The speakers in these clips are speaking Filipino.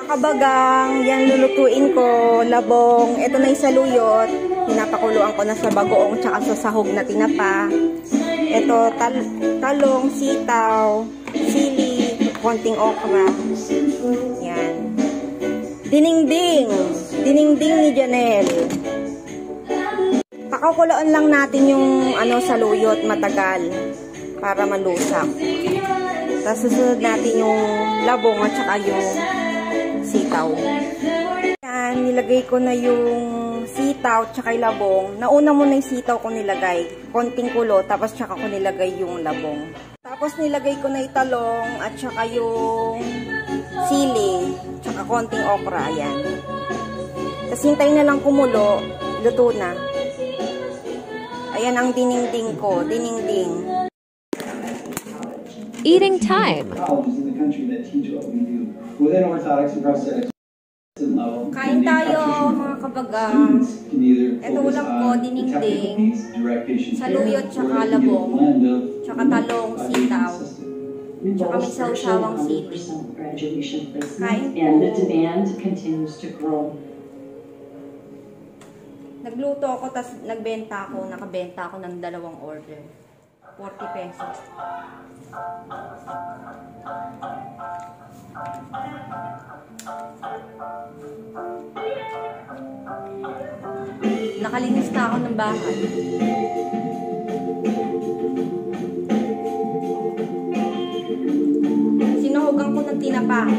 Kabagang, yan lulutuin ko, labong, ito na yung saluyot, pinapakuluan ko na sa bagoong tsaka sa sahog na tinapa. Ito, talong, sitaw, sili, konting okra. Yan. Dinengdeng ni Janelle. Pakakuloan lang natin yung saluyot matagal para malusak. Tapos susunod natin yung labong at saka yung sitaw. Yan, nilagay ko na yung sitaw at saka yung labong. Nauna muna yung sitaw ko nilagay. Konting kulo, tapos tsaka ko nilagay yung labong. Tapos nilagay ko na yung talong at saka yung sili, tsaka konting okra. Yan. Tapos hintayin na lang kumulo, luto na. Ayan ang dinengdeng ko, dinengdeng. Eating time. Kain tayo mga kabagang. Ito ulam ko, dinengdeng, saluyot tsaka labong, tsaka talong, sitaw, tsaka may sawsawang sili. Kain po. Nagluto ako, tas nakabenta ako ng 2 order. 40 pesos. Nakalinis na ako ng bahay. Sinuhugan ko ng tinapa.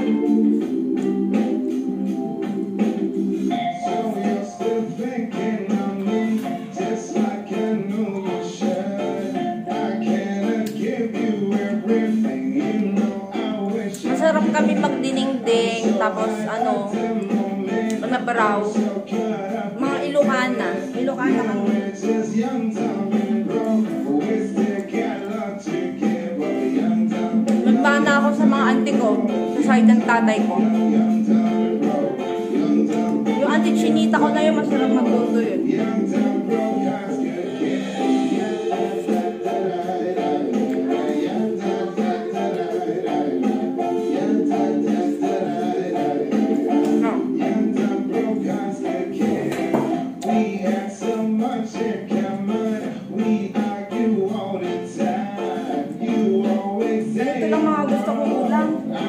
Masarap kami magdinengdeng, tapos mabaraw. Mga Ilocana kami. Nagbana ako sa mga auntie ko, sa side ng tatay ko. Yung auntie Chinita ko na yung masarap magluto yun.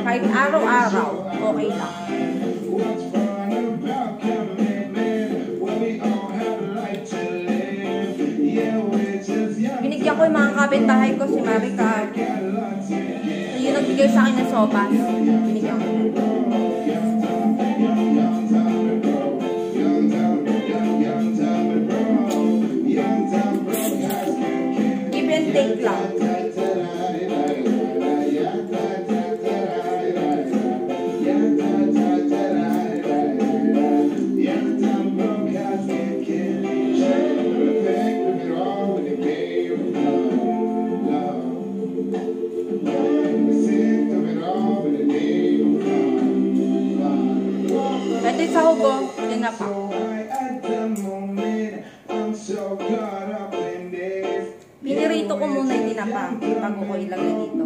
Kahit araw-araw, okay lang. Binigyan ko yung mga kapitbahay ko, si Maricar. Yung nagbigay sa akin ng sopas. Binigyan ko. Give and take lang. Ito yung sahog ko, tinapa. Pinirito ko muna yung tinapa bago ko ilagay dito.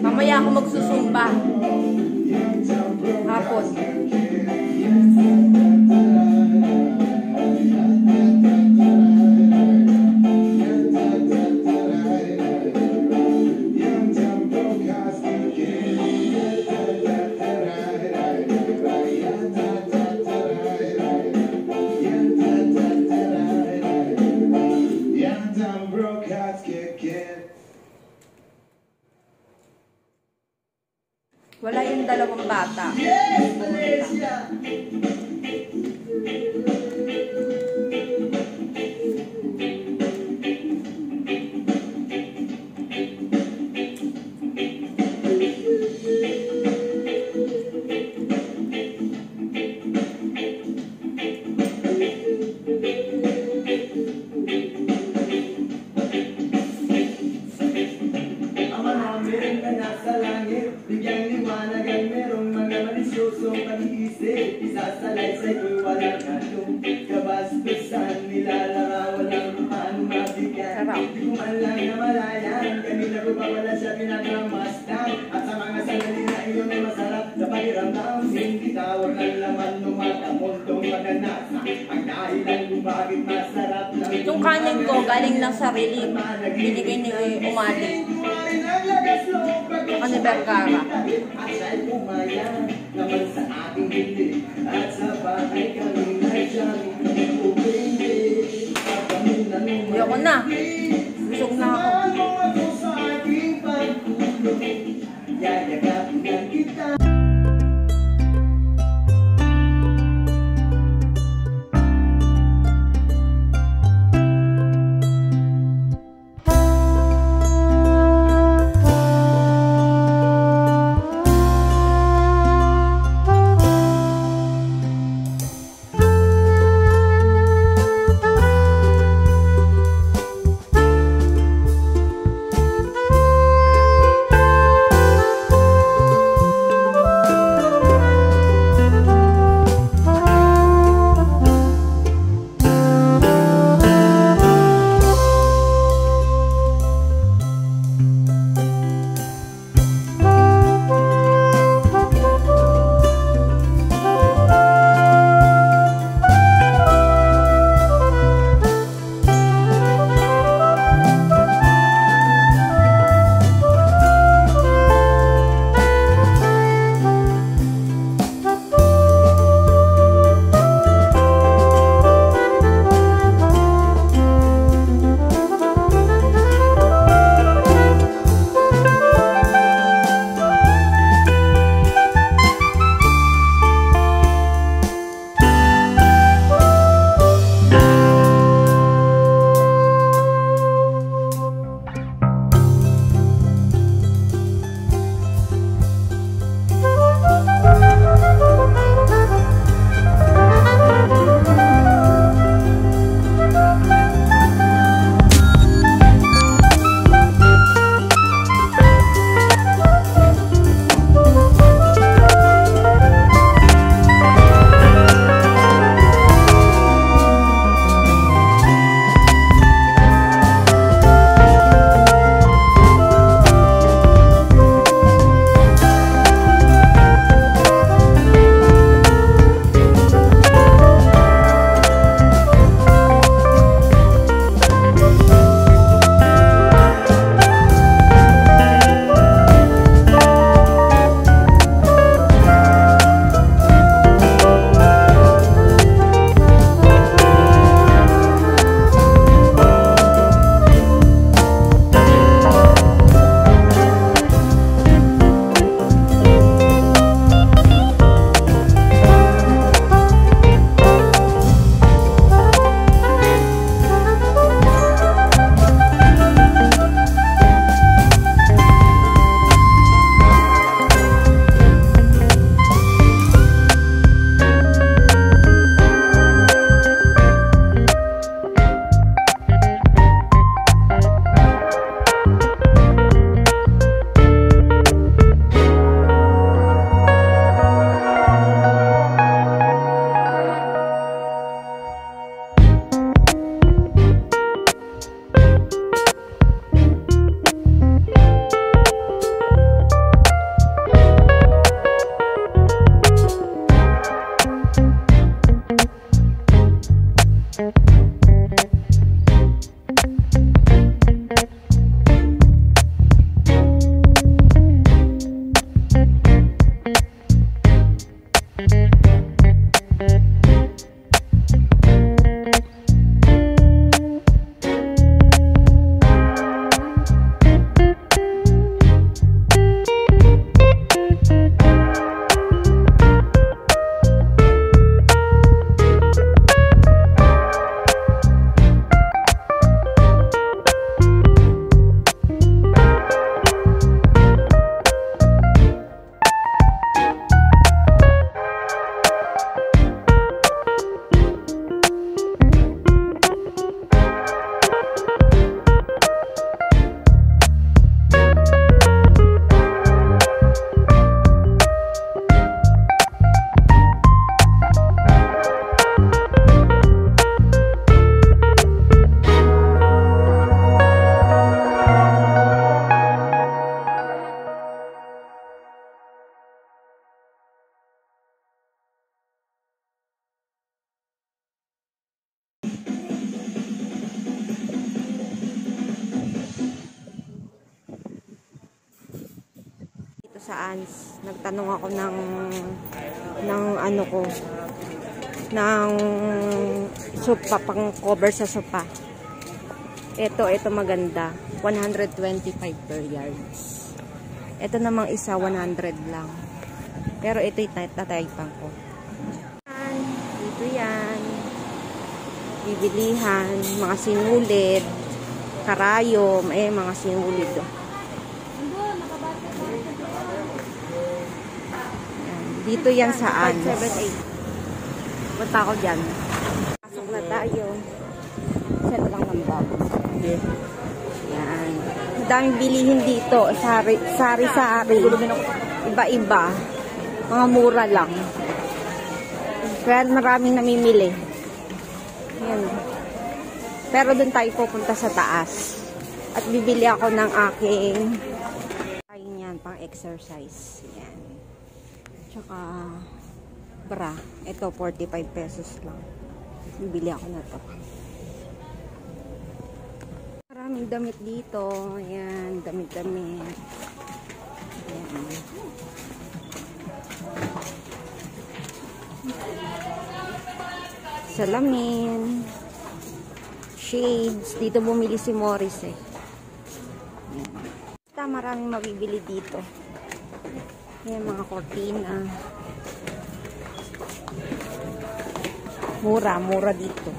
Mamaya ako magsusumba. Hapon. Wala yung 2 bata. namin na nasa langit. Bigyang liwanag ay merong mga malisyosong pag-iisip. Isasalaysay ko'y walang anong kabastusan. Nilalarawan lang kung paano mabigyan. Hindi ko man lang na malayan. Kanina ko ba wala siya pinagmamasdan. At sa mga sandali na iyon ay masarap sa pakiramdam. Hindi tawag ng laman numatamundong maganasa. Ang dahilan kung bakit masarap lang. Itong kanin ko galing lang sa relief. Binigay ni Umali. Ako ni Vergara. At siya'y umaya naman sa ating hindi. At sa bahay kami nagsabi ayoko na. Busog na ako. Yayagapin lang kita. Saan nagtanong ako ng ano ko, ng sopa, pang cover sa sopa. Ito maganda. 125 per yards. Ito namang isa, 100 lang. Pero ito yung tataypan ko. Dito yan. Bibilihan. Mga sinulid. Karayom. Mga sinulid. Dito yan saan? 578. Punta ako dyan. Pasok na tayo. Set lang ng bag. Yan. Madaming bilihin dito. Sari-sari. Iba-iba. Mga mura lang. Kaya maraming namimili. Yan. Pero dun tayo pupunta sa taas. At bibili ako ng aking ayun yan, pang exercise. Yan. Tsaka bra. Ito 45 pesos lang. Bibili ako na to. Maraming damit dito. Ayan, damit-damit. Ayan. Salamin. Shades. Dito bumili si Morris eh. Basta maraming mabibili dito. Ayan, mga cortina. Mura dito.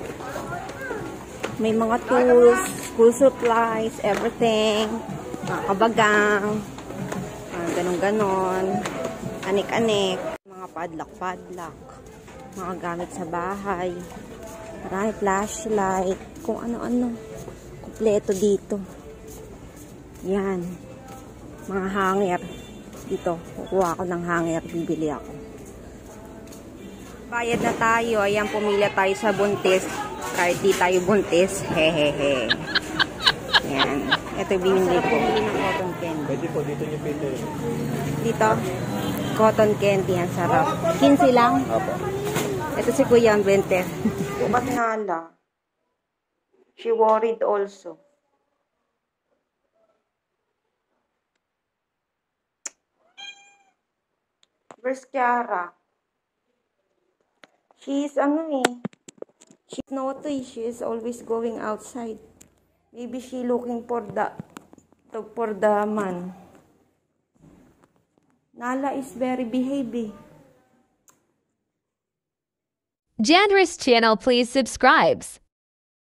May mga tools, school supplies, everything. Mga kabagang. Ganon-ganon. Anik-anik. Mga padlock. Mga gamit sa bahay. Marami flashlight. Kung ano-ano. Kompleto dito. Yan. Mga hanger. Dito. Kukuha ako ng hanger. Bibili ako. Bayad na tayo. Ayan, pumila tayo sa buntis. Kahit di tayo buntis. Hehehe. Yan. Ito binili ko. Cotton candy. Pwede po, dito niyo pito. Dito? Cotton candy. Yan, sarap. 15 lang? Opo. Ito si Kuya ang 20. Ba't nala? She worried also. Where's Kiara? She's she's naughty. She is always going outside. Maybe she looking for the man. Nala is very behaving. Janris channel, please subscribe.